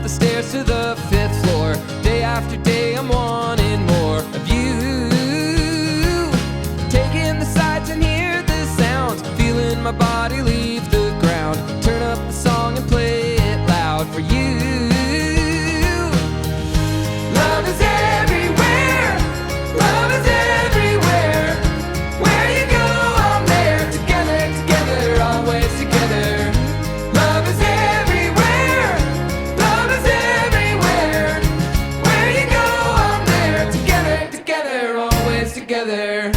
the stairs to the 5th floor. Day after day I'm wanting more of you. Taking the sights and hear the sounds, feeling my body leave the ground. Turn up the song and play it loud for you. Love is everywhere, love is everywhere. Where you go, I'm there. Together, together, always together. Love is everywhere, love is everywhere. Where you go, I'm there. Together, together, always together.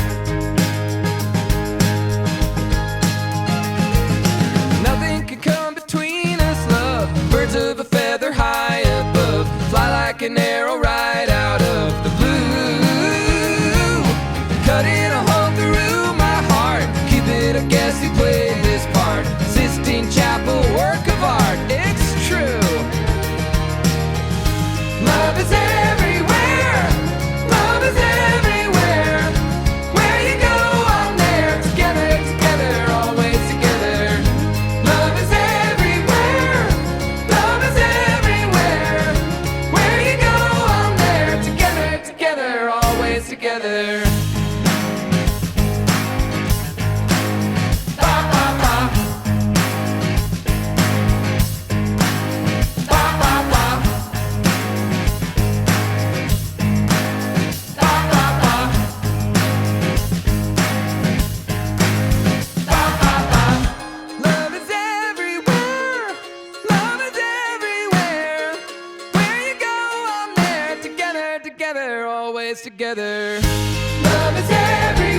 Nothing can come between us, love. Birds of a feather high above, fly like an arrow right out of the blue. Cutting a hole through my heart, Cupid, I guess he played this part. Sistine Chapel, work of art, it's true. Love is everywhere, love is everywhere. Where you go, I'm there. Together, together, always together. Love is everywhere, love is everywhere. Where you go, I'm there. Together, together, always together. Ba, ba, ba. Ba, ba, ba. Ba, ba, ba. Ba, ba, ba. Love is everywhere, love is everywhere. Where you go, I'm there. Together, together, always together. Love is everywhere.